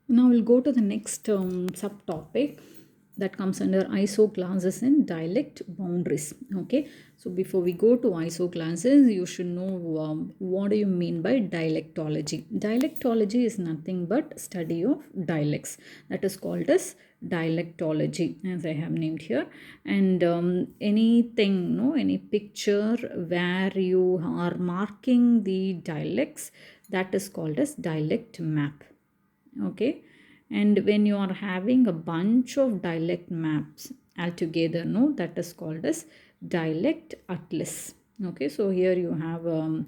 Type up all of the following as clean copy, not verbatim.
Now we'll go to the next subtopic that comes under isoclasses and dialect boundaries. Okay, so before we go to isoclasses, you should know what do you mean by dialectology. Dialectology is nothing but study of dialects. That is called as dialectology, as I have named here. And anything, no, any picture where you are marking the dialects, that is called as dialect map. Okay, and when you are having a bunch of dialect maps altogether, no, that is called as dialect atlas. Okay, so here you have a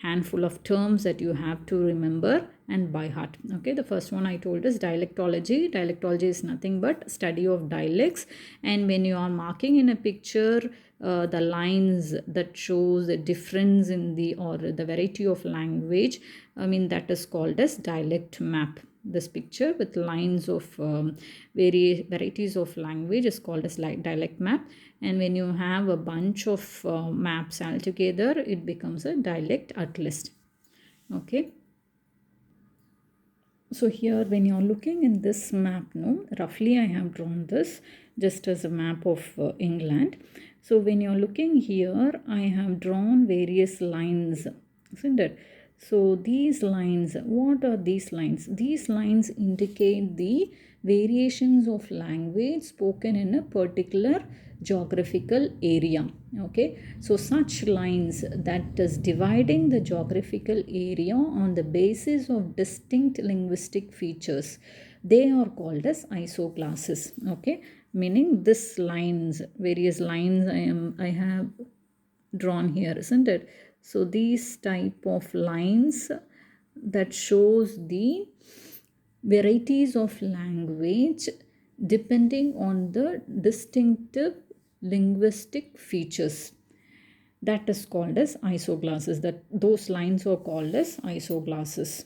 handful of terms that you have to remember and by heart. Okay, the first one I told is dialectology. Dialectology is nothing but study of dialects, and when you are marking in a picture the lines that shows the difference in the or the variety of language, I mean, that is called as dialect map. This picture with lines of varieties of language is called as dialect map, and when you have a bunch of maps altogether, it becomes a dialect atlas. Okay, so here when you're looking in this map, no, roughly I have drawn this just as a map of England. So when you're looking here, I have drawn various lines, isn't it? So these lines, what are these lines? These lines indicate the variations of language spoken in a particular geographical area. Okay, so such lines that is dividing the geographical area on the basis of distinct linguistic features, they are called as isoclasses. Okay, meaning this lines, various lines I have drawn here, isn't it? So these type of lines that shows the varieties of language depending on the distinctive linguistic features, that is called as isoglasses. That those lines are called as isoglasses.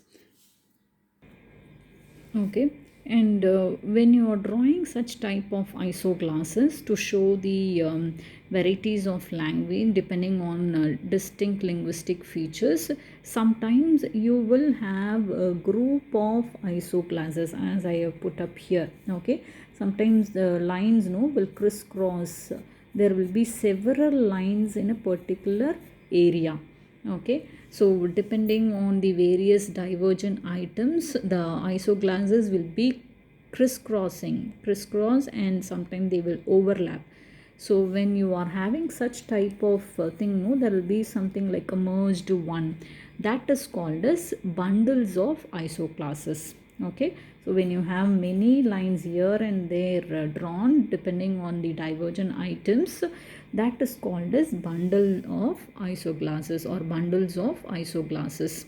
Okay, and when you are drawing such type of isoglasses to show the varieties of language depending on distinct linguistic features, sometimes you will have a group of isoglasses as I have put up here. Okay, sometimes the lines, no, will crisscross. There will be several lines in a particular area. Okay, so depending on the various divergent items, the isoglasses will be crisscross, and sometimes they will overlap. So when you are having such type of thing, no, there will be something like a merged one, that is called as bundles of isoclasses. Okay, so when you have many lines here and there drawn depending on the divergent items, that is called as bundle of isoglasses or bundles of isoglasses.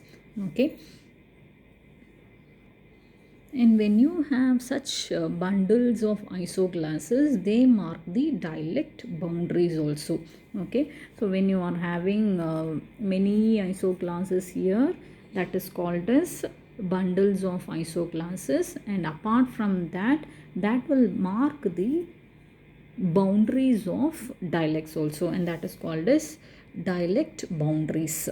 Okay, and when you have such bundles of isoglasses, they mark the dialect boundaries also. Okay, so when you are having many isoglasses here, that is called as bundles of isoglasses, and apart from that, that will mark the boundaries of dialects also, and that is called as dialect boundaries.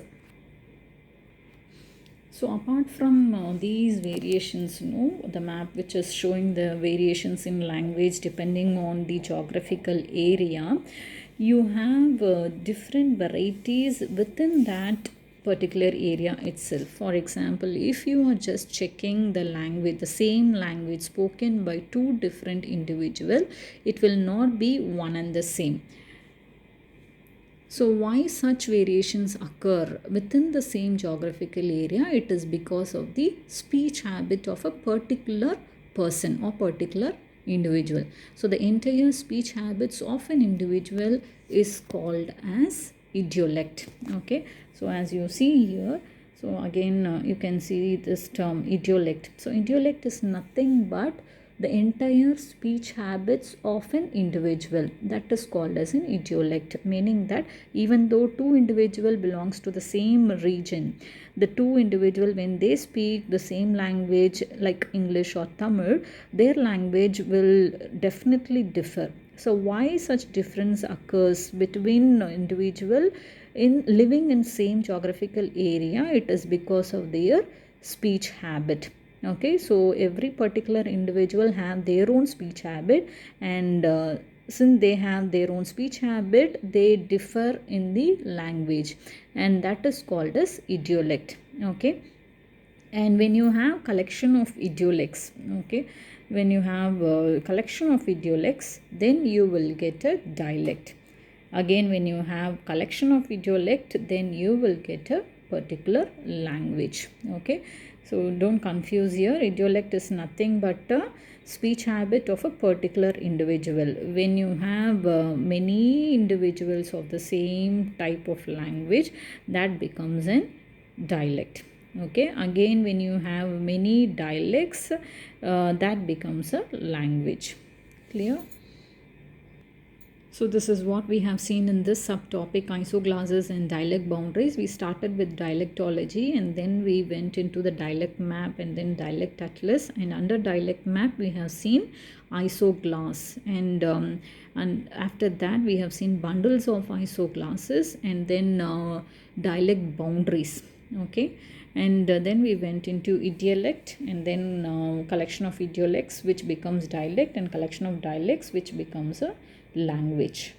So apart from these variations, the map which is showing the variations in language depending on the geographical area, you have different varieties within that particular area itself. For example, if you are just checking the language, the same language spoken by two different individuals, it will not be one and the same. So, why such variations occur within the same geographical area? It is because of the speech habit of a particular person or particular individual. So, the entire speech habits of an individual is called as idiolect. Okay, so as you see here, so again you can see this term idiolect. So, idiolect is nothing but the entire speech habits of an individual, that is called as an idiolect, meaning that even though two individual belongs to the same region, the two individual, when they speak the same language like English or Tamil, their language will definitely differ. So why such difference occurs between individual in living in same geographical area? It is because of their speech habit. Okay, so every particular individual have their own speech habit, and since they have their own speech habit, they differ in the language, and that is called as idiolect. Okay, and when you have collection of idiolects, okay, when you have a collection of idiolects, then you will get a dialect. Again, when you have collection of idiolect, then you will get a particular language. Okay, so don't confuse here. Idiolect is nothing but a speech habit of a particular individual. When you have many individuals of the same type of language, that becomes an dialect. Okay, again when you have many dialects, that becomes a language. Clear? So this is what we have seen in this subtopic, isoglasses and dialect boundaries. We started with dialectology, and then we went into the dialect map and then dialect atlas, and under dialect map we have seen isoglass, and after that we have seen bundles of isoglasses, and then dialect boundaries. Okay, and then we went into idiolect, and then collection of idiolects which becomes dialect, and collection of dialects which becomes a language.